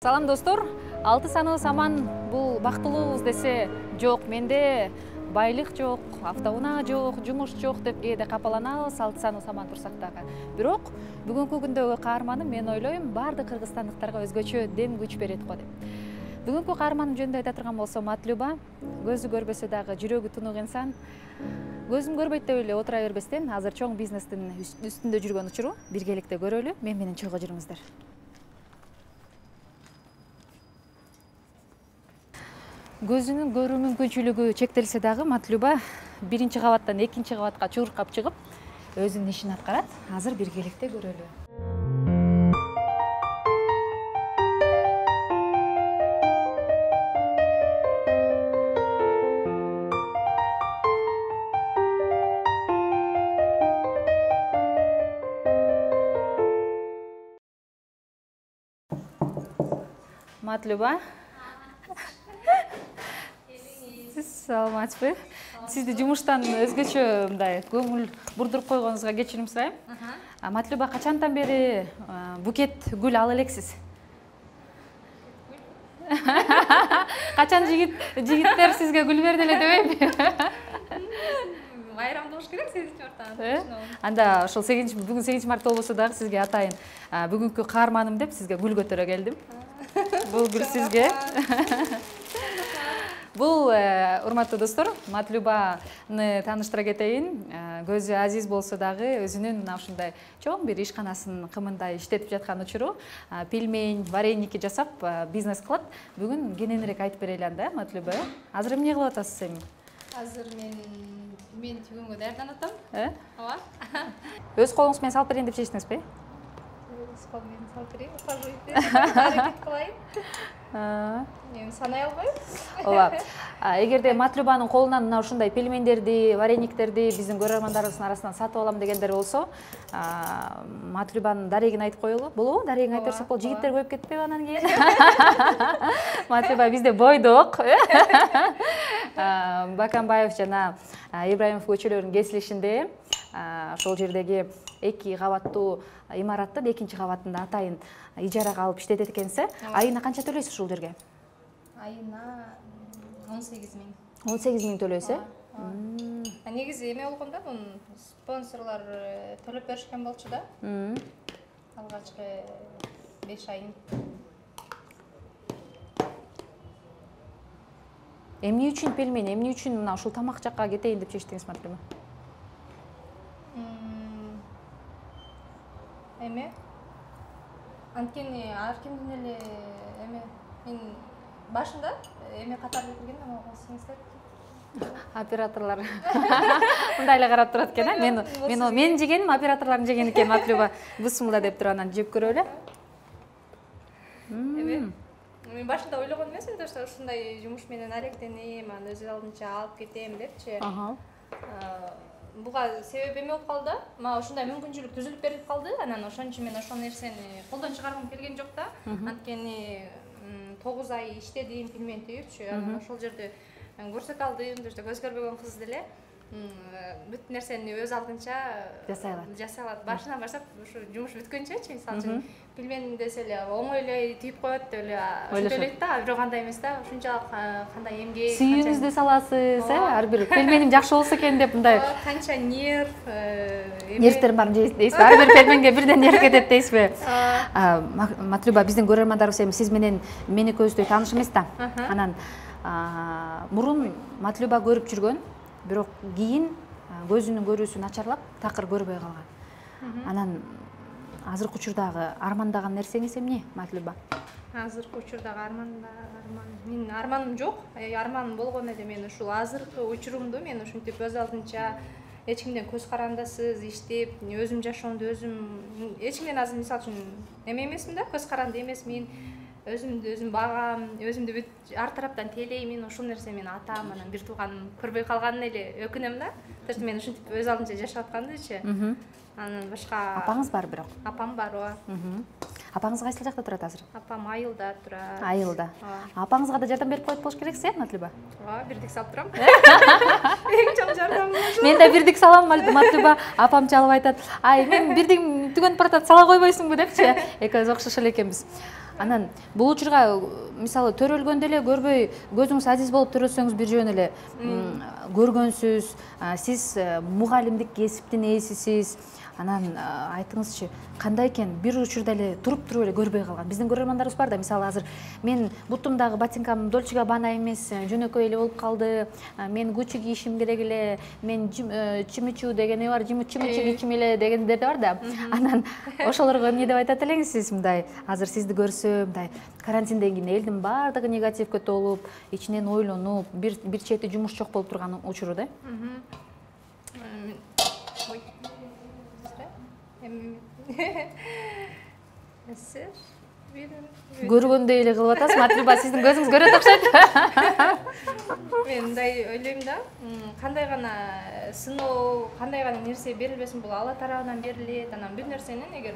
Салам достор, 6 саны саман бул бактылуубуз десе жок, менде байлык жок, автоунаа жок, жумуш жок деп кээде капаланабыз 6 саны саман турсак дагы. Бирок бүгүнкү күндөгү каарманым мен ойлойм баардык кыргызстандыктарга өзгөчө дем күч берет го деп. Бүгүнкү каарманым жөнүндө айта турган болсом Матлюба, көзү көрбөсө дагы жүрөгү тунук инсан. Көзүм көрбөйт деп эле отура бербестен, азыр чоң бизнестин үстүндө жүргөн учуру биргеликте көрөлү. Мен менен чогуу жүрүңүздөр. Көзүнүн көрүү мүмкүнчүлүгү чектелсе дагы Матлюба биринчи кабаттан экинчи кабатка чуркап чыгып, өзүнүн ишин аткарат. Азыр биргеликте көрөлү. Матлюба. Саламатсызбы? Сизди жумуштан өзгөчө мындай көңүл бурдуруп койгонуңузга кечирим сурайм. Матлюба качантан бери букет гүл ала элексиз? Качан жигиттер сизге гүл берди эле дебейби? Байрамда болуш керек 8 мартта. Анда ошол бүгүн 8 март болбосо дагы сизге атайын бүгүнкү каарманым деп сизге гүл көтөрө келдим. Бул гүл сизге. Бул урматтуу достор, Матлюбаны тааныштыра кетейин. Көзү азиз болсо дагы өзүнүн мына ушундай чоң бир ишканасын кымындай иштетип жаткан учуру пельмень, вареники жасап бизнес кылат. Бүгүн кененирээк айтып берели анда, Матлюба. Азыр эмне кылып атасыз эми? Азыр мен түйгөнгө даярданып атам. Ооба. Өз колуңуз менен салып берейин деп чечтиңизби? Өз колум менен салып берейин, ухаживать аракет кылайын. Мен санай албайм. Ооба. Эгерде Матлюбанын колунан мына ушундай пельмендерди, варениктерди биздин көрөрмандарыбыздын арасынан сатып алам дегендер болсо, Матлюбанын дарегин айтып коелу. Болобу? Дарегин айтып берсек болот. Жигиттер көбөйүп кетпеби анан кийин? Матлюба бизде бойдок. Баканбаев жана Ибраимов көчөлөрүнүн кесилишинде ошол жердеги 2 кабаттуу имараттын 2-чи кабатында атайын ижарага алып иштетет экенсиз. Айына канча төлөйсүз ушул жерге? Айына 18 миң. 18 миң төлөйсүз? Негизи эме болгондо бун спонсорлор төлөп беришкен болчу да. Алгачкы 5 айын. Эмне үчүн пельмень, эмне үчүн мына ушул тамак жакка кетейин деп чечтиңиз, Матлюба? Эме анткени ар кимдин эле эме мен башында эме катары келген ана сиңиздер операторлор мындай эле карап турат экен. Мен жегеним операторлордун жегени экен. Матлюба бусмула деп туруп анан жеп көрөлү. Эме мен башында ойлогон эмесмин, ушундай жумуш менен аректенем, анан өз алдынча алып кетем депчи. Буга себеби эме болуп калды. Мага ушундай мүмкүнчүлүк түзүлүп берилип калды. Анан ошон үчүн мен ошол нерсени колдон чыгаргым келген жок да. Анткени 9 ай иштедим, пельмень түйүпчү. Анан ошол жерде көрсөтө алдым, көз көрбөгөн кыз деле бүт нерсени өз алдынча жасай алат. Башынан баштап ушу жумуш бүткөнчөчү, мисалы үчүн пельмень десе эле оңой эле түйүп коет деп эле ойлойт да, бирок андай эмес да. Ушунчалык кандай эмгек, сүйүүңүздү саласыз, ар бир пельменим жакшы болсо экен деп мындай. Канча нерв, нервтерим барын дейсизби? Ар бир пельменге бирден нерв кетет дейсизби? Матлюба, биздин көрөрмандарыбыз эми сиз менен мени көздөй тааныш эмес да. Анан мурун Матлюба көрүп жүргөн, бирок кийин көзүнүн көрүүсү начарлап, такыр көрбөй калган. Анан азыркы учурдагы армандаган нерсеңиз эмне, Матлюба? Азыркы учурдагы менин арманым жок. Арманым болгон эле мен ушул азыркы учурумду мен ушинтип өз алдынча эч кимден көз карандысыз иштеп, өзүм жашоомду өзүм эч кимден азыр мисалы үчүн эме эмесмин да, көз каранды эмесмин. Өзүмдү өзүм багам, өзүмдү бүт ар тараптан тейлеймин. Ошол нерсе мен атам, анан бир тууганым көрбөй калганын эле өкүнөм да. Мен ушинтип өз алдынча жашап аткандычы. Анан башка апаңыз бар бирок? Апам бар, ооба. Апаңыз кайсы жакта турат азыр? Апам Айылда турат. Айылда. Апаңызга да жардам берип коет болуш керексиз, Матлюба? Ооба, бирдик салып турам. Эң чоң жардамым ошол. Мен да бирдик салам, Матлюба. Апам чалып айтат: "Ай, мен бирдик түгөнүп баратат, сала койбойсуңбу?" депчи. Экөөбүз окшошол экенбиз. Анан бул учурга мисалы төрөлгөндө эле көрбөй көзүңүз азиз болуп төрөлсөңүз бир жөн эле көргөнсүз, сиз мугалимдик кесиптин ээсисиз. Анан айтыңызчы, кандай экен бир учурда эле туруп эле көрбөй калган. Биздин көрөрмандарыбыз бар да, мисалы азыр мен бутумдагы ботинкам Dolce Gabbana эмес, жөнөкөй эле болуп калды. Мен Gucci кийишим керек эле, мен чимичу деген бар, чимичу кийчим эле дегендер бар да. Анан ошолорго эмне деп айтат элеңиз сиз мындай? Азыр сизди көрсө, мындай карантинден кийин элдин баардыгы негативге толуп, ичинен ойлонуп, бир чети жумуш жок болуп турган учуру да. Көргөндөй эле кылып атасыз, Матлюба, сиздин көзүңүз көрөт окшойт. Мен мындай ойлойм да, кандай гана сыноо, кандай гана нерсе берилбесин, бул Алла тарабынан берилет. Анан бир нерсенин эгер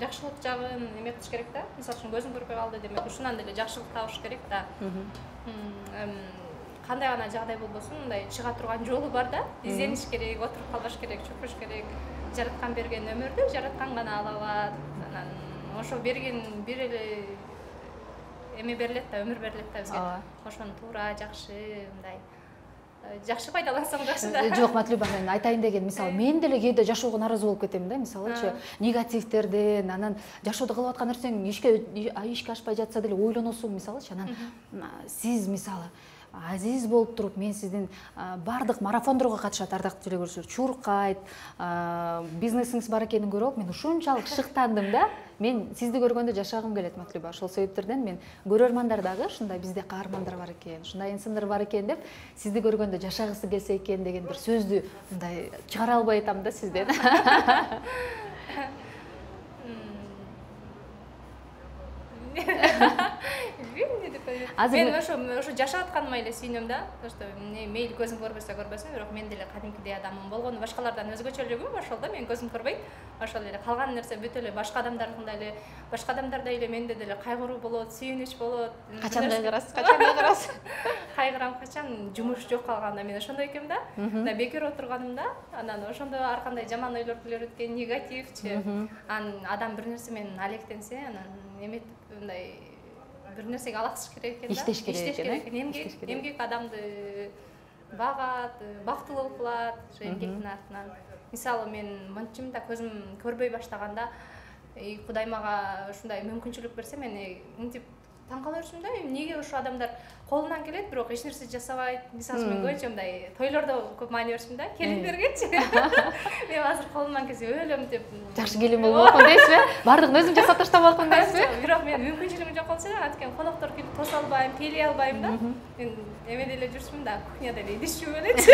жакшылык жагын эме кылыш керек да. Мисалы үчүн көзүм көрбөй калды демек, ушунан деле жакшылык табыш керек да. Кандай гана жагдай болбосун, мындай чыга турган жолу бар да. Издениш керек, отуруп калбаш керек, чөкүш керек. Жараткан берген өмүрдү жараткан гана ала алат. Анан ошо берген бир эле эме берилет да, өмүр берилет да бизге. Ошону туура, жакшы, мындай жакшы пайдалансаң жакшы да. Жок, Матлюба, мен айтайын деген, мисалы, мен деле кээде жашоого наразы болуп кетем да, мисалычы, негативтерден, анан жашоодо кылып аткан нерсең ишке ашпай жатса деле ойлоносуң, мисалычы, анан сиз мисалы азиз болуп туруп, мен сиздин бардык марафондорго катышат ардактуу телекөрүүчүлөр, чуркайт, бизнесиңиз бар экенин көрүп, мен ушунчалык шыктандым да. Мен сизди көргөндө жашагым келет, Матлюба. Ошол себептерден мен көрөрмандар дагы ушундай бизде каармандар бар экен, ушундай инсандар бар экен деп, сизди көргөндө жашагысы келсе экен деген бир сөздү мындай чыгара албай атам да сизден. Мен ошо жашап атканыма эле сүйүнөм да. Что мейли көзүм көрбөсө көрбөсүн, бирок мен деле кадимкидей адаммын болгону башкалардан өзгөчөлүгүм ошол да. Мен көзүм көрбөйт. Ошол эле калган нерсе бүт эле башка адамдардагындай эле, башка адамдардай эле менде деле кайгыруу болот, сүйүнүч болот. Качан кайгырасыз? Качан кайгырасыз? Кайгырам качан жумуш жок калганда мен ошондой экем да. Мына бекер отурганымда, анан ошондо ар кандай жаман ойлор келип өткөн, негативчи. Адам бир нерсе менен алектенсе, анан эметип мындай бир нерсеге алаксыш керек экен да. Иштеш керек экен. Эмгек адамды багат, бактылуу кылат, ошо эмгектин артынан. Мисалы мен мынчым да көзүм көрбөй баштаганда, Кудай мага ушундай мүмкүнчүлүк берсе, мен мынтип таң кала берчүмүн да, эмнеге ошо адамдар колунан келет, бирок эч нерсе жасабайт. Мисалы мен көбүнчө мындай тойлордо көп маани берчүмүн да, келин бергенчи. Мен азыр колумдан келсе өлөм деп. Жакшы келин болуп алган дейсизби? Бардыгын өзүм жасап таштап алган дейсизби? Бирок мен мүмкүнчүлүгүм жок болсо, анткени коноктор келип тоса албайм, тейлей албайм да. Мен эме деле жүрчүмүн да, кухняда эле идиш жууп элечи.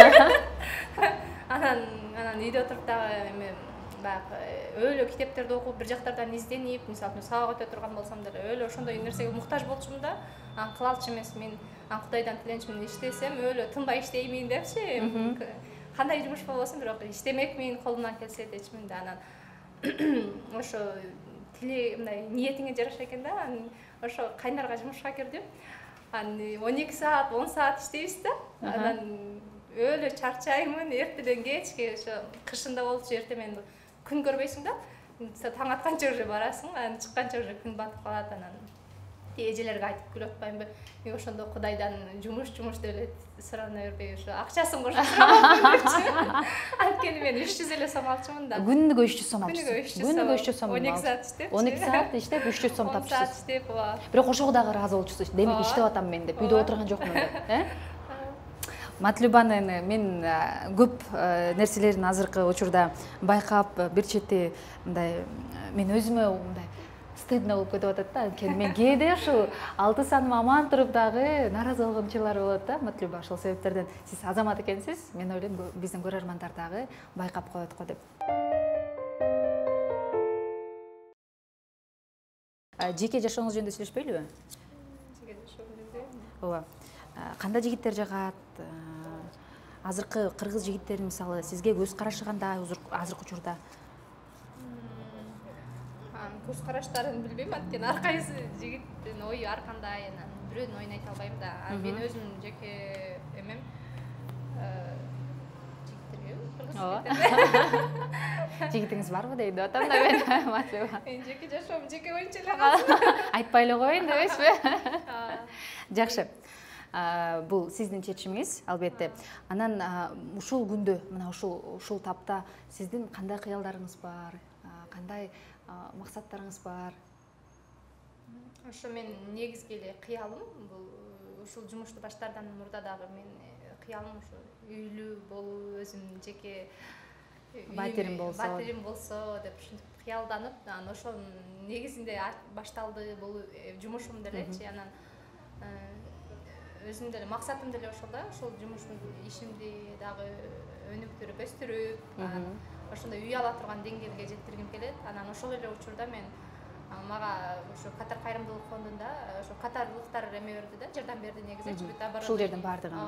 Анан үйдө отуруп дагы эме баягы өлө китептерди окуп, бир жактардан изденип, мисалы сабак өтө турган болсом деле өлө ошондой нерсеге муктаж болчумун да. Анан кыла алчу эмесмин. Анан Кудайдан тиленчимин, иштесем өлө тынбай иштеймин депчи. Кандай жумуш болбосун, бирок иштемекмин, колумдан келсе дечимин да. Анан ошо тиле мындай ниетиңе жараша экен да. Анан ошо кайнарга жумушка кирдим. Анан 12 саат, 10 саат иштейбиз да. Анан өлө чарчаймын, эртеден кечке ошо кышында болчу, эртемен күн көрбөйсүң да. Таң атканча уже барасың, анан чыкканча уже күн батып калат. Анан эжелерге айтып күлүп атпаймынбы? Мен ошондо Кудайдан жумуш деп эле сурана бербей, ошо акчасын кошуп сурап. Анткени мен 300 эле сом алчумун да. Күнүгө 300 сом алчысыз. Күнүгө 300 сом. 12 саат иштеп. 12 саат иштеп 300 сом тапчысыз. 10 саат иштеп, ооба. Бирок ошого дагы ыраазы болчусуз. Демек иштеп атам мен деп, үйдө отурган жокмун деп, Матлюбаны мен көп нерселерин азыркы учурда байкап, бир чети мындай мен өзүмө мындай стыдно болуп кетип атат да. Анткени мен кээде ушул 6 саным аман туруп дагы наразы болгон учурлар болот да, Матлюба. Ошол себептерден сиз азамат экенсиз. Мен ойлойм, биздин көрөрмандар дагы байкап коет го деп. Жеке жашооңуз жөнүндө сүйлөшпөйлүбү? Жеке жашоом жөнүндө. Ооба. Кандай жигиттер жагат? Азыркы кыргыз жигиттери мисалы сизге көз карашы кандай азыркы учурда? Көз караштарын билбейм, анткени ар кайсы жигиттин ою ар кандай, анан бирөөнүн оюн айта албайм да. Мен өзүмдүн жеке эмем жигиттерге кыргыз жигиттерге жигитиңиз барбы дейт деп атам да мен Матлюба. Мен жеке жашоом жеке боюнча эле калсын. Айтпай эле коеюн дебейсизби? Жакшы. Бул сиздин чечимиңиз албетте. Анан ушул күндө, мына ушул тапта сиздин кандай кыялдарыңыз бар? Кандай максаттарыңыз бар? Ошо мен негизги эле кыялым бул ушул жумушту баштаардан мурда дагы мен кыялым ушу үйлүү болуу, өзүм жеке батирим болсо деп ушинтип кыялданып, анан ошол негизинде башталды бул жумушум делечи. Анан өзүм деле максатым деле ошол да, ошол жумуштун ишимди дагы өнүктүрүп, өстүрүп, ошондой үй ала турган деңгээлге жеткиргим келет. Анан ошол эле учурда мен мага ошо Катар кайрымдуулук фондунда ошо катарлыктар эме берди да, жардам берди негизи. Ушул жердин баардыгын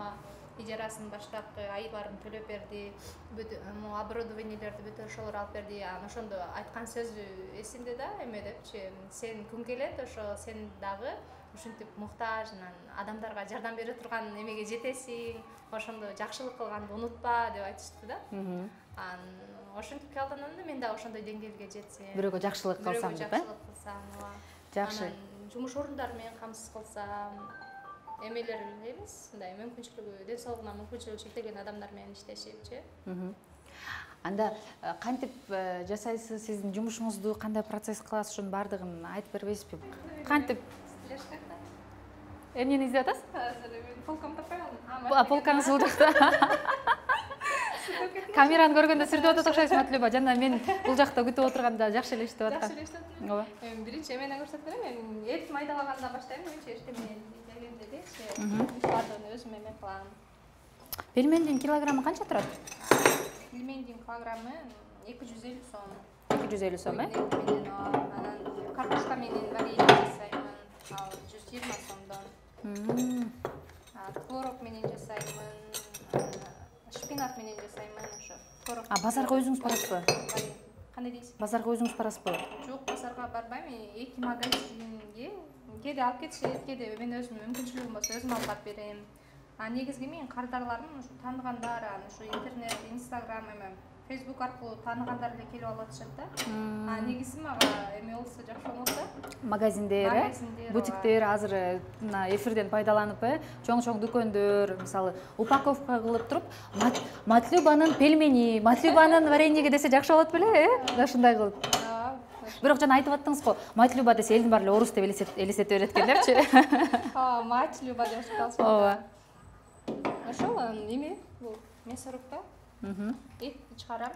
ижарасын баштапкы айларын төлөп берди, оборудованиелерди бүт ошолор алып берди. Анан ошондо айткан сөзү эсимде да, эме депчи, сен күн келет, ошо сен дагы ушинтип муктаж, анан адамдарга жардам бере турган эмеге жетесиң, ошондо жакшылык кылганды унутпа деп айтышты да. Анан ошентип кыялданам, мен дагы ошондой деңгээлге жетсем, бирөөгө жакшылык кылсам деп, жакшы. Жумуш орундары менен камсыз кылсам, эмелер эмес, мындай мүмкүнчүлүгү, ден соолугуна мүмкүнчүлүгү чектелген адамдар менен иштешипчи. Анда кантип жасайсыз, сиздин жумушуңузду кандай процесс кыласыз, ошонун баардыгын айтып бербейсизби? Кантип? Эмнени издеп атасыз? Полкамды таппай калдым. Полкаңыз бул жакта. Камераны көргөндө сүртүп атат окшойсуз, Матлюба. Жана мен бул жакта күтүп отурганда жакшы эле иштеп аткам. Жакшы эле иштеп атам. Ооба. Биринчи эмени көрсөтүп берем. Мен эт майдалагандан баштайм, менчи эчтеме дегенде дечи. Баардыгын өзүм эме кылам. Пельмендин килограммы канча турат? Пельмендин килограммы 250 сом. 250 сом, Анан картошка менен варенье жасаймын, ал 120 сомдон. Творог менен жасаймын, шпинат менен жасаймын ошо. Творог. Базарга өзүңүз барасызбы? Кандай дейсиз? Базарга өзүңүз барасызбы? Жок, базарга барбайм. Эки магазинге кээде алып кетишет, кээде мен өзүм мүмкүнчүлүгүм болсо өзүм алып барып берем. Негизги менин кардарларым ушу тааныгандар, ушу интернет, Instagram, Facebook аркылуу тааныгандар эле келип алып атышат да. Негизи мага эме болсо жакшы болот да. Магазиндер, бутиктер азыр мына эфирден пайдаланып, чоң-чоң дүкөндөр, мисалы, упаковка кылып туруп, Матлюбанын пельмени, Матлюбанын вареньеге десе жакшы болот беле, ушундай кылып. Бирок жана айтып аттыңыз го, Матлюба десе элдин баары эле орус деп элестете берет экендерчи. Матлюба деп калышат. Ооба. Ошол эме, бул мясорубка. Этти чыгарам.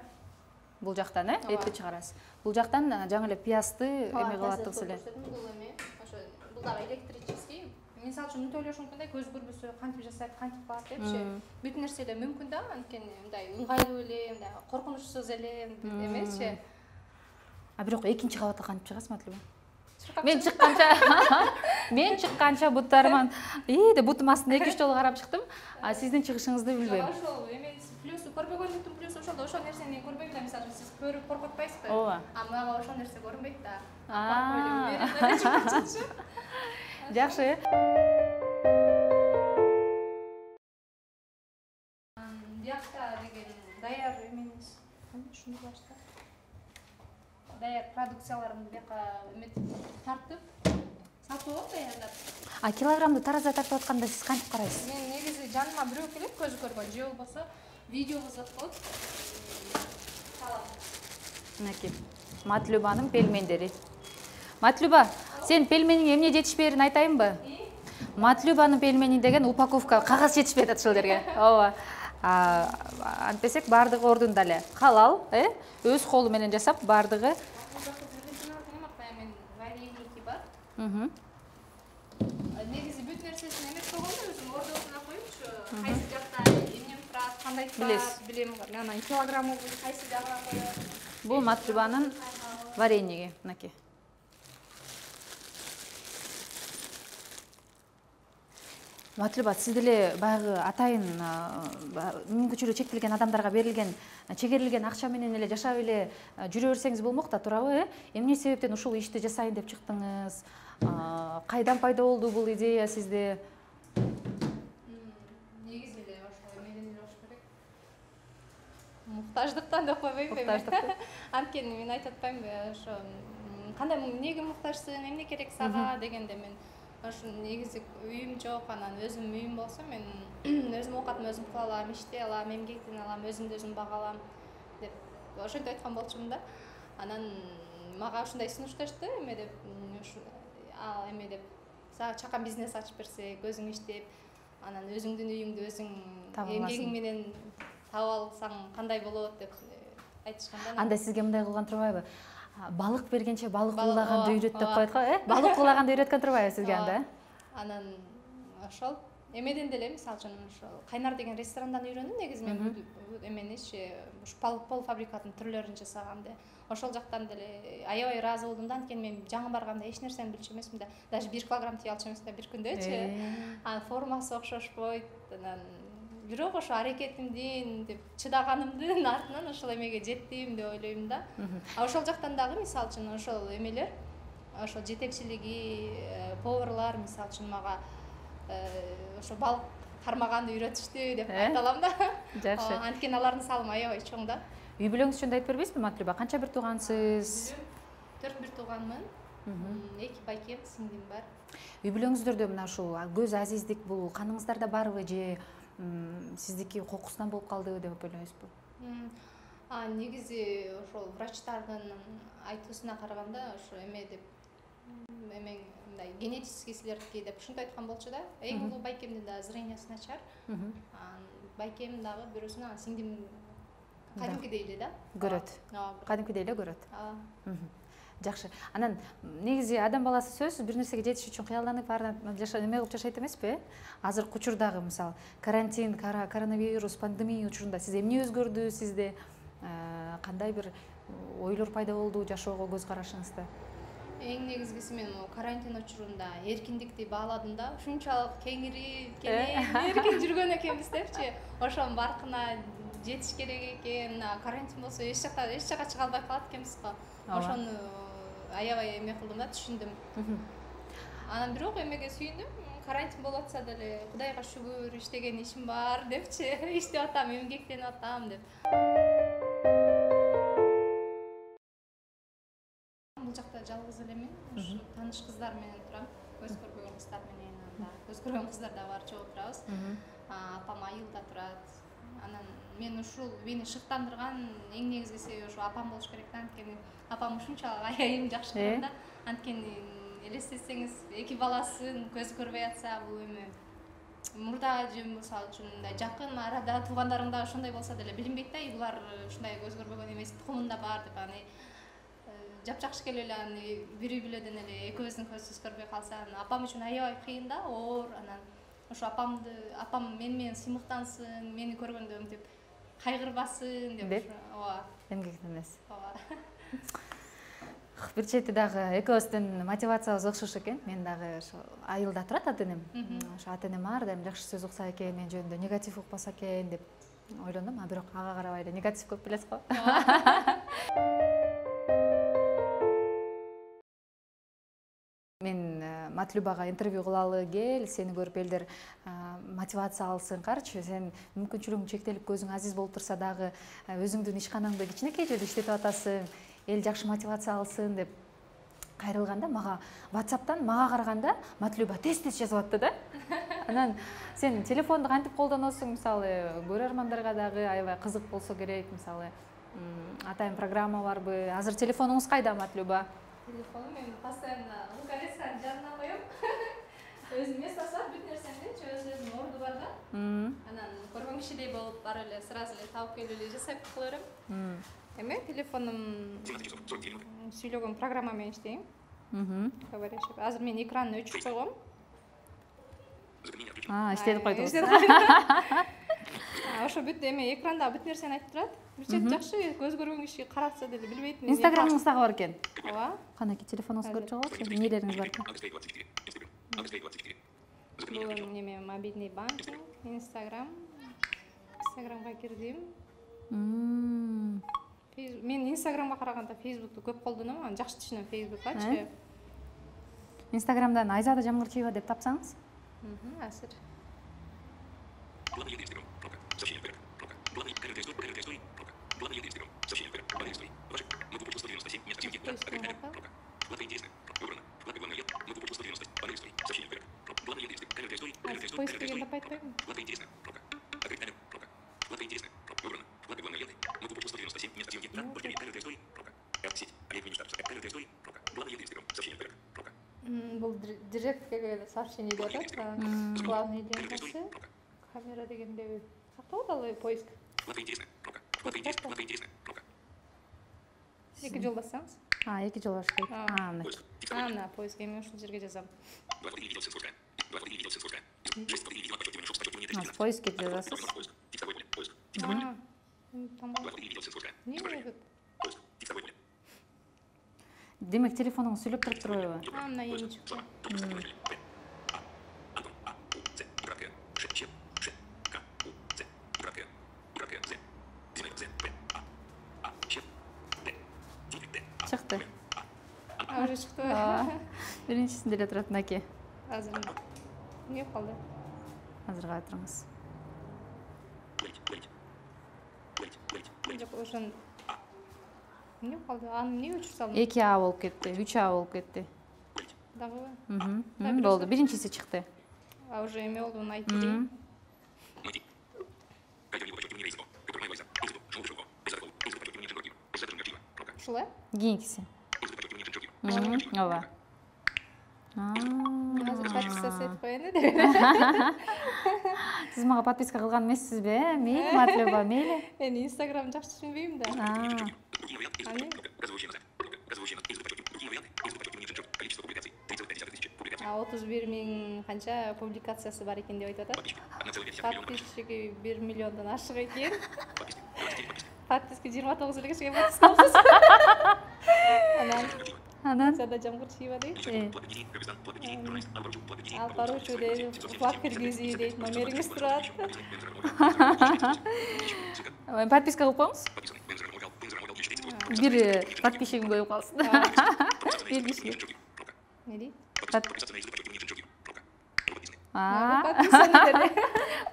Бул жактан, этти чыгарасыз. Бул жактан жаңы эле пиязды эме кылып аттыңыз эле. Бул эме, ошо бул дагы электрический. Мисалы үчүн мынтип ойлошуң мүмкүн да, көз көрбөсө кантип жасайт, кантип кылат депчи. Бүт нерсе эле мүмкүн да, анткени мындай ыңгайлуу эле, мындай коркунучсуз эле эмесчи. Бирок экинчи кабатка кантип чыгасыз, Матлюба? Мен чыкканча буттарыман деп бутум астына 2-3 жолу карап чыктым. Сиздин чыгышыңызды билбейм. Ошол эме плюсу, көрбөгөндүктүн плюсу ошол. Ошол нерсени көрбөйм да, мисалы сиз көрүп коркутпайсызбы? Ооба. Мага ошол нерсе көрүнбөйт да. Жакшы. Биякта деген даяр эмеңиз, ушуну башта. Даяр продукцияларымды бияка тартып, сатып алып даярдап. Килограммды тараза тартып атканда сиз кантип карайсыз? Мен негизи жаныма бирөө келет, көзү көргөн, же болбосо видео кызып болот. Мынакей, Матлюбанын пельмендери. Матлюба, сен пельмениң эмне жетишпээрин айтайынбы? Матлюбанын пельмени деген упаковка кагаз жетишпей атат ушул жерге. Ооба. Антпесек баардыгы ордунда эле. Халал, өз колу менен жасап баардыгы. Негизи бүт нерсесин эмес болгондо өзүм ордосуна коюпчу, кайсы жакта эмне турат, кандай турат, билем. Анан килограммы кайсы жагына коет. Бул Матлюбанын вареньеги, мынакей. Матлюба, сиз деле баягы атайын мүмкүнчүлүгү чектелген адамдарга берилген, чегерилген акча менен эле жашап эле жүрө берсеңиз болмок да, туурабы? Эмне себептен ушул ишти жасайын деп чыктыңыз? Кайдан пайда болду бул идея сизде? Негизи эле ошол эмеден эле болуш керек. муктаждыктан деп койбоймунбу? Муктаждыктан. Анткени мен айтып атпаймынбы, ошо кандай эмнеге муктажсың, эмне керек сага дегенде мен ошо негизи үйүм жок, анан өзүм үйүм болсо мен өзүм оокатымды өзүм кыла алам, иштей алам, эмгектене алам, өзүмдү өзүм бага алам деп ошентип айткан болчумун да. Анан мага ушундай сунушташты, эме деп, эме деп, сага чакан бизнес ачып берсек, өзүң иштеп, анан өзүңдүн үйүңдү өзүң эмгегиң менен таап алсаң кандай болот деп айтышкан да. Анда сизге мындай кылган турбайбы? Балык бергенче балык куулаганды үйрөт деп коет го, балык куулаганды үйрөткөн турбайбы сизге анда? Анан ошол эмеден деле, мисалы үчүн ошол Кайнар деген ресторандан үйрөндүм негизи мен эменичи, ушу полуфабрикаттын түрлөрүн жасаганды. Ошол жактан деле аябай ыраазы болдум да, анткени мен жаңы барганда эч нерсени билчү эмесмин да, даже 1 килограмм тие алчу эмесмин да бир күндөчү. Анан формасы окшошпойт, анан бирок ошо аракетимдин деп чыдаганымдын артынан ошол эмеге жеттим деп ойлойм да. Ошол жактан дагы мисалы үчүн ошол эмелер, ошол жетекчилиги, поварлар мисалы үчүн мага ошо балык кармаганды үйрөтүштү деп айта алам да. Жакшы. Анткени алардын салымы аябай чоң да. Үй бүлөңүз жөнүндө айтып бербейсизби, Матлюба? Канча бир туугансыз? 4 бир тууганмын. 2 байкем, сиңдим бар. Үй бүлөңүздөрдө мына ушул көз азиздик бул каныңыздарда барбы же сиздики кокусунан болуп калдыбы деп ойлойсузбу? Негизи ошол врачтардын айтуусуна караганда ошо эме деп мындай генетический силердики деп ушинтип айткан болчу да. Эң улуу байкемдин да зрениясы начар. Байкем дагы бирөөсүнө сиңдим кадимкидей эле да. Көрөт. Кадимкидей эле көрөт. Жакшы. Анан негизи адам баласы сөзсүз бир нерсеге жетиш үчүн кыялданып эме кылып жашайт эмеспи? Азыркы учурдагы мисалы карантин, коронавирус, пандемия учурунда сиз эмне өзгөрдү, сизде кандай бир ойлор пайда болду жашоого көз карашыңызда? Эң негизгиси мен карантин учурунда эркиндикти бааладым да. Ушунчалык кеңирип, эркин жүргөн экенбиз депчи. Ошонун баркына жетиш керек экен. Карантин болсо эч жака чыга албай калат экенбиз го. Ошону аябай эме кылдым да, түшүндүм. Анан бирок эмеге сүйүндүм. Карантин болуп атса деле Кудайга шүгүр, иштеген ишим бар депчи. Иштеп атам, эмгектенип атам деп. Бул жакта жалгыз элемин. Ушу тааныш кыздар менен турам. Көз көрбөгөн кыздар менен, анда көз көргөн кыздар да бар, чогуу турабыз. Апам айылда турат. Анан мен ушул мени шыктандырган эң негизгиси ошо апам болуш керек да, анткени апам ушунчалык аябай жакшы көрөм да. Анткени элестетсеңиз, 2 баласын көз көрбөй атса, бул эме мурда же мисалы үчүн мындай жакын арада туугандарың да ошондой болсо деле билинбейт да, булар ушундай көз көрбөгөн эмес, тукумунда бар деп. Аны жапжакшы келип эле аны бири биледен эле экөөбүздүн көзүбүз көрбөй калса, апам үчүн аябай кыйын да, оор. Анан ошо апам менен сыймыктансын, мени көргөндө мынтип кайгырбасын деп. Ооба. Эмгектенесиз. Ооба. Бир чети дагы экөөбүздүн мотивациябыз окшош экен. Мен дагы ошо айылда турат ата-энем. Ошо ата-энем ар дайым жакшы сөз укса экен, мен жөнүндө негатив укпаса экен деп ойлондум. Бирок ага карабай эле негатив көп билесиз го. Мен Матлюбага интервью кылалы кел, сени көрүп элдер мотивация алсын карчы. Сен мүмкүнчүлүгүң чектелип көзүң азиз болуп турса дагы өзүңдүн ишканаңды кичинекей жерде иштетип атасың. Эл жакшы мотивация алсын деп кайрылганда мага WhatsApp'тан мага караганда Матлюба тез-тез жазып атты да. Анан сен телефонду кантип колдоносуң, мисалы көрөрмандарга дагы аябай кызык болсо керек, мисалы атайын программа барбы? Азыр телефонуңуз кайда, Матлюба? Телефонум мен постоянно лукалесканын жанына коем. Өзүм эстасам бүт нерсемди, өзүнүн орду бар да. Анан көргөн кишидей болуп бара эле сразу эле таап келип эле жасап кыла берем. Эме телефонум сүйлөгөн программа менен иштейм. Говорящий. Азыр мен экранын өчүрүп койгом. Иштетип койдуңуз. Ошо бүт эме экранда бүт нерсени айтып турат. Бир чет жакшы, көз көргөн киши каратса деле билбейт. Инстаграмыңыз дагы бар экен. Ооба. Канаки телефонуңузду көрүп чыгабыз, эмнелериңиз бар экен? Бул неме мобильный банкинг, Инстаграмга кирдим. Мен Инстаграмга караганда Фейсбукту көп колдоном, аны жакшы түшүнөм Фейсбуккачы. Инстаграмдан Айзада Жамгырчиева деп тапсаңыз. Азыр. Поиск дегенди айтпайбы? Бул директкеге сообщение деп атат. Главный лентасы. Камера дегенде такталат ал поиск. Эки жол бассаңыз. Эки жол баш керек. Мынакей. Ана поиск эми ушул жерге жазам. Поискке жазасыз. Демек телефонуңуз сүйлөп туруп турбайбы? Мына эми чыкты. Чыкты. Уже чыкты. Биринчисинде эле турат мынакей. Азыр эмне калды? Азыр кая турыңуз. Жок, ошон эмне калды? Аны эмне өчүрүп салдым? 2А болуп кетти, 3А болуп кетти. Дагыбы? Болду, биринчиси чыкты. А уже эме болду, муну айтып берейин. Ушул э? Кийинкиси. Ооба. Азыр подписаться этип коеюн деп. Сиз мага подписка кылган эмессизби? Мейли, Матлеба, мейли. Мен Инстаграм жакшы түшүнбөйм да. Аны? А 31.000 канча публикациясы бар экен деп айтып атат. Подписчиги 1 миллиондон ашык экен. Подписка 29 эле кишиге подписка кылсыз. Анан Жада жамгыр чыйба дейт. Ал баруучу дейт, флаг киргизүү дейт, номериңиз турат. подписка кылып коюңуз. Бир подписчигин коюп калсын. Бир киши. Не дейт?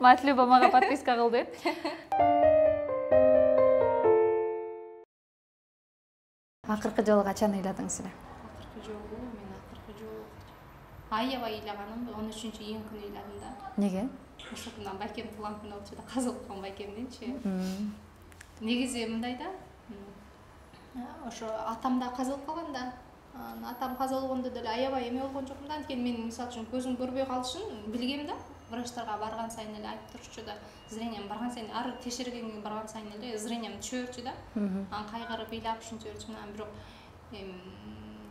Матлеба мага подписка кылды. Акыркы жолу качан ыйладыңыз эле? Акыркы жолу мен аябай ыйлаганым 13-июнь күнү ыйладым да. Неге? Ошол күнү байкем туулган күнү болчу да, каза болгон байкемдинчи. Негизи мындай да. Ошо атам да каза болуп калган да. Атам каза болгондо деле аябай эме болгон жокмун да. Анткени мен мисалы үчүн көзүм көрбөй калышын билгем да. Врачтарга барган сайын эле айтып турчу да. Зрением барган сайын ар текшергенге барган сайын эле зрением түшөрчү да. Аны кайгырып ыйлап ушунча берчү. Бирок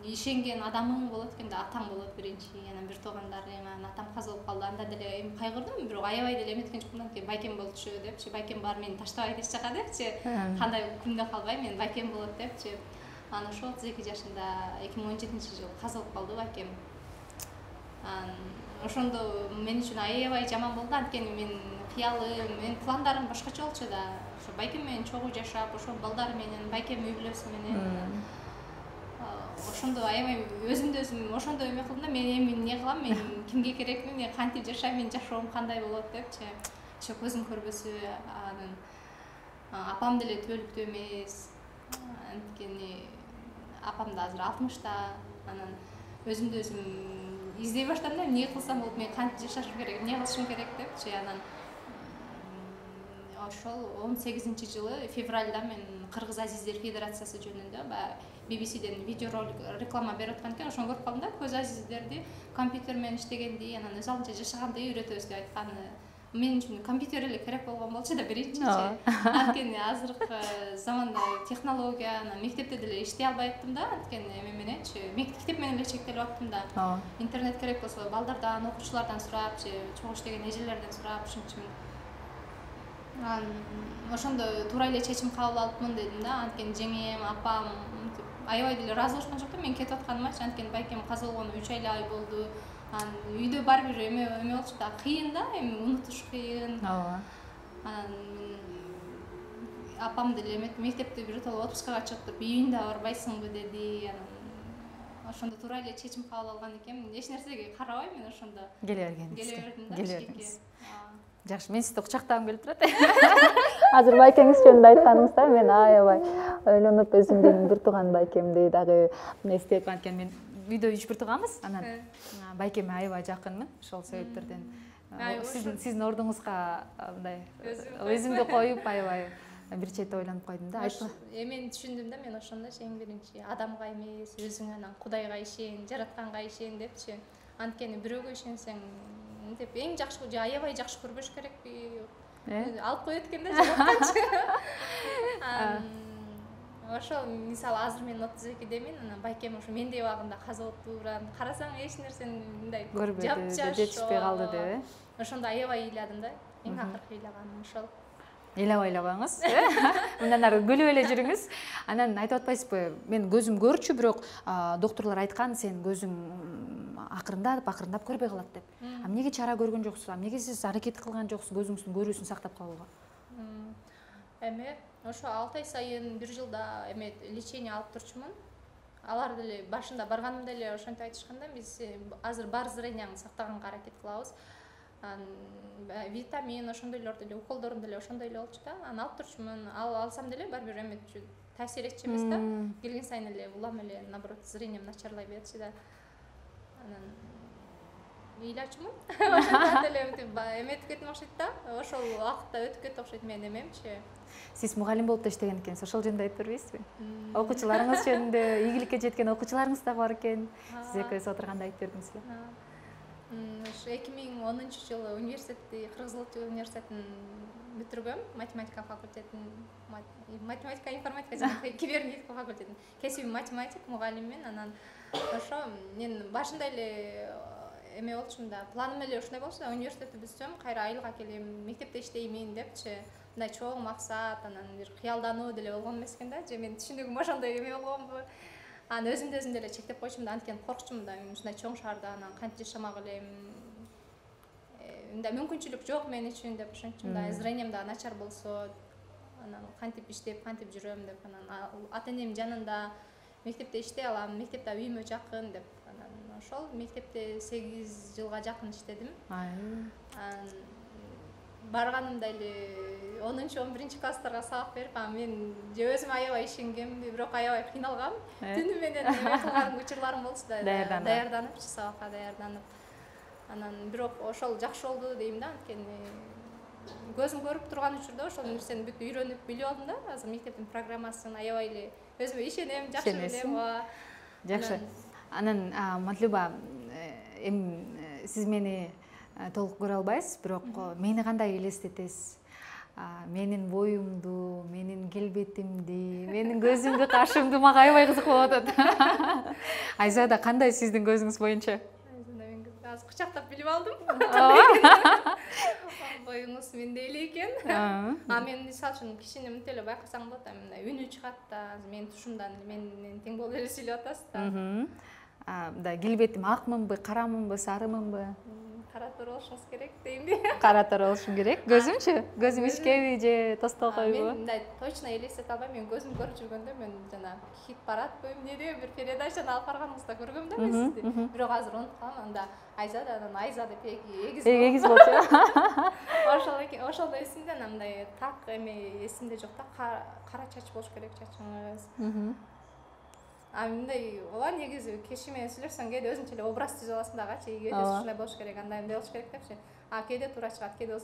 ишенген адамың болот экен да, атаң болот биринчи, анан бир туугандарым, анан атам каза болуп калды. Анда деле эми кайгырдым, бирок аябай деле эметкен жокмун. Анткени байкем болчу депчи, байкем бар, мени таштабайт эч жака депчи. Кандай күндө калбай мен байкем болот депчи. Анан ошо 32 жашында 2017-жылы каза болуп калды байкем. Ошондо мен үчүн аябай жаман болду. Анткени мен кыялым, менин пландарым башкача болчу да. Ошо байкем менен чогуу жашап, ошо балдар менен, байкем үй бүлөсү менен. Ошондо аябай өзүмдү өзүм ошондо эме кылдым да. Мен эми эмне кылам, мен кимге керекмин, мен кантип жашайм, менин жашоом кандай болот депчи. Ошо көзүм көрбөсү, анан апам деле түбөлүктүү эмес. Анткени апам да азыр 60-та. Анан өзүмдү өзүм издей баштадым да, эмне кылсам болот, мен кантип жашашым керек, эмне кылышым керек депчи. Анан ошол 18-жылы февралда мен Кыргыз Азиздер Федерациясы жөнүндө BBC-ден видеоролик реклама берип аткан экен. Ошону көрүп калдым да, көз азиздерди компьютер менен иштегенди, анан өз алдынча жашагандай үйрөтөбүз деп айтканы. Мен үчүн компьютер эле керек болгон болчу да биринчичи. Анткени азыркы заманда технология, анан мектепте деле иштей албай аттым да, анткени эме мененчи, мектеп менен эле чектелип аттым да. Интернет керек болсо балдардан, окуучулардан сурап, же чогуу иштеген эжелерден сурап, ушинчи. Ошондо туура эле чечим кабыл алыпмын дедим да. Анткени жеңем, апам аябай деле ыраазы болушкан жок да мен кетип атканымачы. Анткени байкем каза болгону 3 ай болду. Үйдө бар бир эме болчу да, кыйын да, эми унутуш кыйын. Анан апам деле мектепте бир жолу отпускага чыгып, үйүңдө барбайсыңбы деди. Анан ошондо туура эле чечим кабыл алган экенмин. Эч нерсеге карабай мен ошондо келе бердим да. Жакшы, мен сизди кучактагым келип турат. Азыр байкеңиз жөнүндө айтканыңызда мен аябай ойлонуп өзүмдүн бир тууган байкемди дагы Эстеп анткени мен үйдө 3 тууганбыз. Анан байкеме аябай жакынмын. Ошол себептерден сиздин ордуңузга мындай өзүмдү коюп аябай бир четте ойлонуп койдум да. Мен түшүндүм да, мен ошондо эң биринчи адамга эмес, өзүң анан Кудайга ишен, жаратканга ишен депчи. Анткени бирөөгө ишенсең деп эң жакшы же аябай жакшы көрбөш керекпи? Алып коет экен да жаратканчы. Ошол мисалы азыр мен 32-демин, анан байкем ошо мендей убагында казып отурам. Карасаң эч нерсени мындай жапжаш жетишпей калды деп. Ошондо аябай ыйладым да. Эң акыркы ыйлаганым ошол. Ыйлабаңыз. Мындан ары күлүп эле жүрүңүз. Анан айтып атпайсызбы, мен көзүм көрчү, бирок доктурлар айткан, сен көзүң акырындап көрбөй калат деп. Эмнеге чара көргөн жоксуз? Эмнеге сиз аракет кылган жоксуз көзүңүздүн көрүүсүн сактап калууга? Эме ошо 6 ай сайын 1 жылда лечение алып турчумун. Алар деле башында барганымда эле ошентип айтышканда, биз азыр бар зренияңды сактаганга аракет кылабыз. Витамин ошондойлор деле, уколдорун деле ошондой эле болчу да. Аны алып турчумун. Алсам деле барбир таасир этчү эмес да. Келген сайын эле улам эле наоборот зрением начарлай берчү да. Анан ыйлачумун. Ошондо деле эметип кеттим окшойт да. Ошол убакытта өтүп кетти окшойт менин эмемчи. Сиз мугалим болуп да иштеген экенсиз, ошол жөнүндө айтып бербейсизби? Окуучуларыңыз жөнүндө, игиликке жеткен окуучуларыңыз да бар экен. Сиз экөөсү отурганда айтып бердиңиз эле. 2010-жылы университетти, Кыргыз Улуттук университетин бүтүргөм, математика факультетин, математика, информатика жана кибернетика факультетин. Кесиби математик, мугалиммин. Анан ошо мен башында эле эме болчумун да, планым эле ушундай болчу да, университетти бүтсөм, кайра айылга келем, мектепте иштеймин депчи. Мындай чоң максат, анан бир кыялдануу деле болгон эмес экен да, же менин түшүндүгүм ошондой эме болгонбу. Анан өзүмдү өзүм деле чектеп койчумун да, анткени коркчумун да, ушундай чоң шаарда анан кантип жашамак элем. Мындай мүмкүнчүлүк жок мен үчүн деп ошентчүмүн да, зрением да начар болсо, анан кантип иштеп, кантип жүрөм деп, анан ата-энем жанында мектепте иштей алам, мектеп да үйүмө жакын деп, анан ошол мектепте 8 жылга жакын иштедим. Барганымда эле 10-11 класстарга сабак берип, мен же өзүм аябай ишенгемби, бирок аябай кыйналгам. Түнү менен эме кылган учурларым болчу да, даярданып, сабакка даярданып. Анан бирок ошол жакшы болду дейм да, анткени көзүм көрүп турган учурда ошол нерсени бүт үйрөнүп билип алдым да. Азыр мектептин программасын аябай эле өзүмө ишенем, жакшы билем. Жакшы. Анан Матлюба, сиз мени толук көрө албайсыз, бирок мени кандай элестетесиз? Менин боюмду, менин келбетимди, менин көзүмдү, кашымды мага аябай кызык болуп атат. Айзада, кандай сиздин көзүңүз боюнча? Азыр кучактап билип алдым. Боюңуз мендей эле экен. Мен мисалы үчүн кичине мынтип эле байкасаң болот, мындай үнү чыгат да, менин тушумдан менен тең болуп эле сүйлөп атасыз да. Мындай келбетим акмынбы, карамынбы, сарымынбы? Кара тор болушуңуз керек деймби? Кара тор болушум керек. Көзүмчү? Көзүм ичкеби же тостолкойбу? Мен мындай точно элестете албайм. Мен көзүм көрүп жүргөндө мен жана хит парадбы, эмнеде бир передачаны алып барганыңызда көргөм да мен сизди. Бирок азыр унутуп калам. Анда Айзада, анан Айза деп эгиз болчу. Ошол эсимде, анан мындай так эме эсимде жок да, кара чач болуш керек чачыңыз. Мындай ооба, негизи киши менен сүйлөшсөң кээде өзүңчө эле образ түзүп аласың да, кээде ушундай болуш керек, андай эмне болуш керек депчи. Кээде туура чыгат, кээде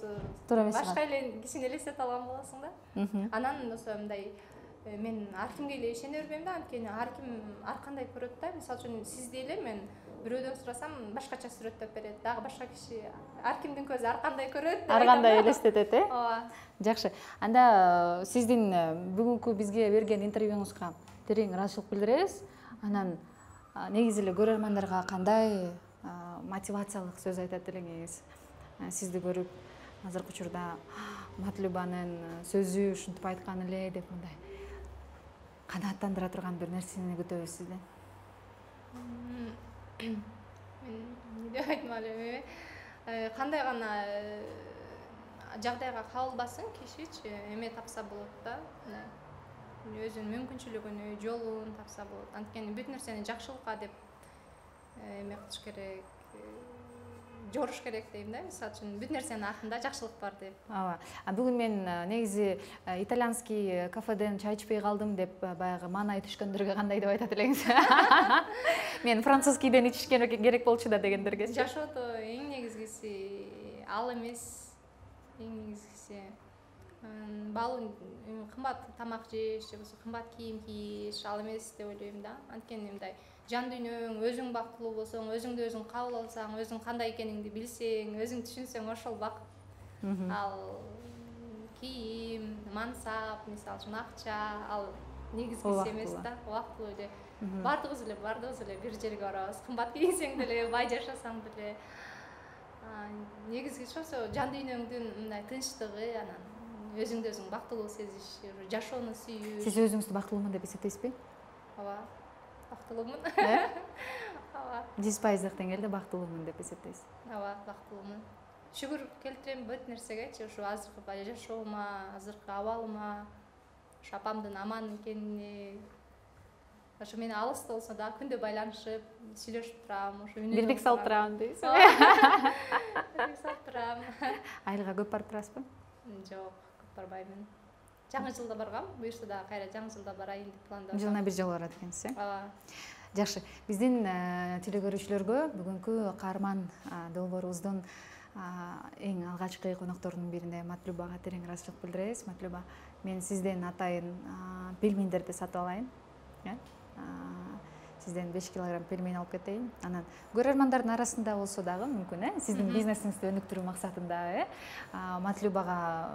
башка эле кишини элестете алган болосуң да. Анан мындай мен ар кимге эле ишене бербейм да, анткени ар ким ар кандай көрөт да. Мисалы үчүн сизди эле мен бирөөдөн сурасам башкача сүрөттөп берет, дагы башка киши ар кимдин көзү ар кандай көрөт, ар кандай элестетет, Ооба. Жакшы. Анда сиздин бүгүнкү бизге берген интервьюңузга терең ыраазычылык билдиребиз. Анан негизи эле көрөрмандарга кандай мотивациялык сөз айтат элеңиз? Сизди көрүп азыркы учурда Матлюбанын сөзү ушинтип айткан эле деп мындай канааттандыра турган бир нерсени күтөбүз сизден. Мен эмне деп айтмак элем, кандай гана жагдайга кабылбасын кишичи, эме тапса болот да, өзүнүн мүмкүнчүлүгүнү, жолун тапса болот. Анткени бүт нерсени жакшылыкка деп эме кылыш керек, жоруш керек дейм да, мисалы үчүн бүт нерсенин артында жакшылык бар деп. Ооба. Бүгүн мен негизи итальянский кафеден чай ичпей калдым деп баягы маанай түшкөндөргө кандай деп айтат элеңиз? Мен французскийден ичишкен керек болчу да дегендерге. Жашоодо эң негизгиси ал эмес, эң негизгиси балуу кымбат тамак жеш же болбосо кымбат кийим кийиш ал эмес деп ойлойм да. Анткени мындай жан дүйнөң өзүң бактылуу болсоң, өзүңдү өзүң кабыл алсаң, өзүң кандай экениңди билсең, өзүң түшүнсөң ошол бакыт. Ал кийим, мансап, мисалы үчүн акча, ал негизгиси эмес да. Убактылуу эле бардыгыбыз эле бир жерге барабыз. Кымбат кийинсең деле, бай жашасаң деле. Негизгиси ошо жан дүйнөңдүн мындай тынчтыгы, анан өзүңдү өзүң бактылуу сезиш, жашоону сүйүү. Сиз өзүңүздү бактылуумун деп эсептейсизби? Ооба, бактылуумун. Ооба. 100% деңгээлде бактылуумун деп эсептейсиз. Ооба, бактылуумун. Шүгүр келтирем бүт нерсегечи, ушу азыркы жашоома, азыркы абалыма, ушу апамдын аман экенине, ошо мени алыста болсо да күндө байланышып, сүйлөшүп турам, ошо Бирдик салып турам дейсиз. Бирдик салып турам. Айылга көп барып турасызбы? Жок, көп барбаймын. Жаңы жылда баргам, буюрса да кайра жаңы жылда барайын деп пландап. Жылына бир жолу барат экенсиз, Ооба. Жакшы. Биздин теле көрүүчүлөргө бүгүнкү каарман долбоорубуздун эң алгачкы конокторунун бирине Матлюбага терең ыраазычылык билдиребиз. Матлюба, мен сизден атайын пельмендерди сатып алайын. Сизден 5 килограмм пельмен алып кетейин. Анан көрөрмандардын арасында болсо дагы мүмкүн, сиздин бизнесиңизди өнүктүрүү максатында,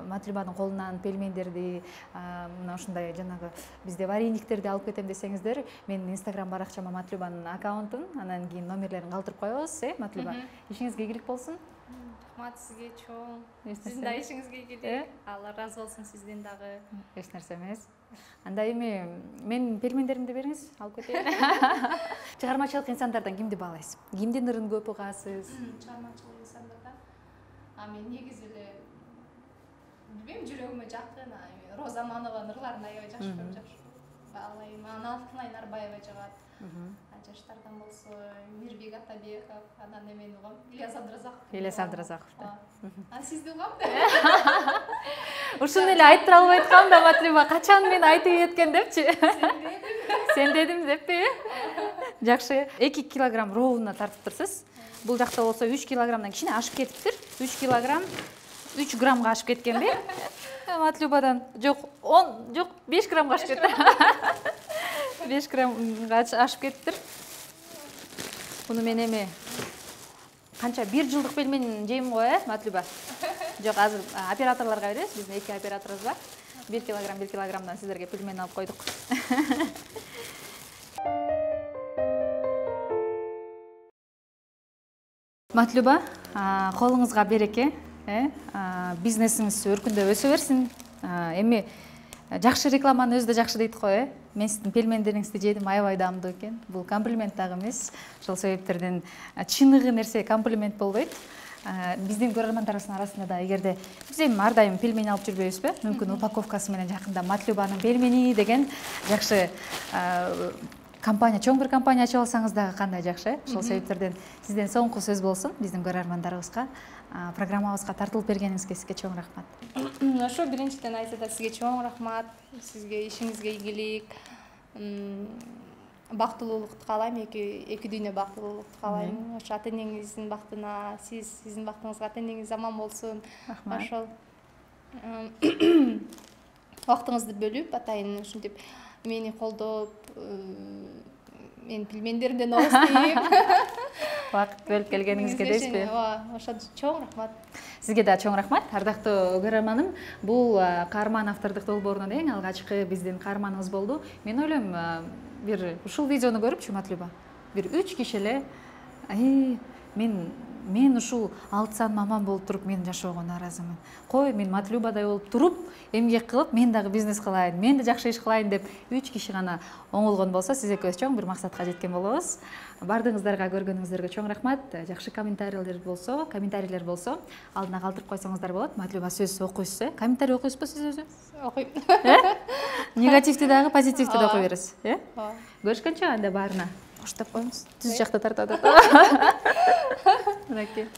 Матлюбанын колунан пельмендерди, мына ушундай жанагы бизде варениктерди алып кетем десеңиздер, менин Instagram баракчама Матлюбанын аккаунтун, анан кийин номерлерин калтырып коебуз, Матлюба. Ишиңизге ийгилик болсун. Рахмат сизге чоң. Сиздин да ишиңизге ийгилик. Алла ыраазы болсун сизден дагы. Эч нерсе эмес. Анда эми менин пельмендеримди бериңиз, алып кетейин. Чыгармачылык инсандардан кимди баалайсыз? Кимдин ырын көп угасыз? Чыгармачылык инсандардан. Мен негизи эле билбейм, жүрөгүмө жакын, Роза Манованын ырларын аябай жакшы көрөм, баалайм. Алтынай Нарбаева жагат. Жаштардан болсо Мирбек Атабеков, анан эмени угам, Ильяс Абдыразаков. Сизди угам да. Ушуну эле айттыра албай аткам да, Матлюба, качан мен айтып кеткен депчи. Сен дедим деппи? Жакшы. 2 килограмм ровно тартып турсуз. Бул жакта болсо 3 килограммдан кичине ашып кетиптир. 3 килограмм 3 граммга ашып кеткенби? Матлюбадан жок, 5 граммга ашып кетти. 5 граммга ашып кетиптир. Буну мен эми канча 1 жылдык пельмен жейм го, Матлюба? Жок, азыр операторлорго беребиз. Биздин 2 операторубуз бар. 1 килограммдан сиздерге пельмен алып койдук. Матлюба, колуңузга береке, бизнесиңиз өркүндөп өсө берсин. Эми жакшы рекламаны өзү да жакшы дейт го, Мен сиздин пельмендериңизди жедим, аябай даамдуу экен. Бул комплимент дагы эмес. Ошол себептерден чыныгы нерсе комплимент болбойт. Биздин көрөрмандардын арасында да эгерде биз эми ар дайым пельмен алып жүрбөйбүзбү? Мүмкүн упаковкасы менен жакында Матлюбанын пельмени деген жакшы компания, чоң бир компания ачып алсаңыз дагы кандай жакшы. Ошол себептерден сизден соңку сөз болсун биздин көрөрмандарыбызга, программабызга тартылып бергениңизге сизге чоң рахмат. Ошо биринчиден айтса да сизге чоң рахмат. Сизге ишиңизге ийгилик, бактылуулукту каалайм, эки дүйнө бактылуулукту каалайм. Ошо ата энеңиздин бактына, сиздин бактыңызга ата энеңиз аман болсун. Ошол убактыңызды бөлүп, атайын ушинтип мени колдоп, менин пельмендеримден ооз тийип, убакыт бөлүп келгениңизге дейсизби? Ооба, ошо чоң рахмат. Сизге да чоң рахмат. Ардактуу көрөрманым, бул каарман автордук долбоорунун эң алгачкы биздин каарманыбыз болду. Мен ойлойм, бир ушул видеону көрүпчү Матлюба, бир 3 киши эле мен ушул 6 сан маман болуп туруп мен жашоого нааразымын. Кой, мен Матлюбадай болуп туруп, эмгек кылып, мен дагы бизнес кылайын, мен да жакшы иш кылайын деп 3 киши гана оңолгон болсо, сиз экөөбүз чоң бир максатка жеткен болобуз. Бардыгыңыздарга көргөнүңүздөргө чоң рахмат. Жакшы комментарийлер болсо, алдына калтырып койсоңуздар болот. Матлюба сөз окуйсуз, комментарий окуйсузбу сиз өзү? Окуйм. Негативди дагы, позитивди да окуй бересиз, Көрүшкөнчө анда баарына. коштоп коебуз түз жакта тартып атат мынакей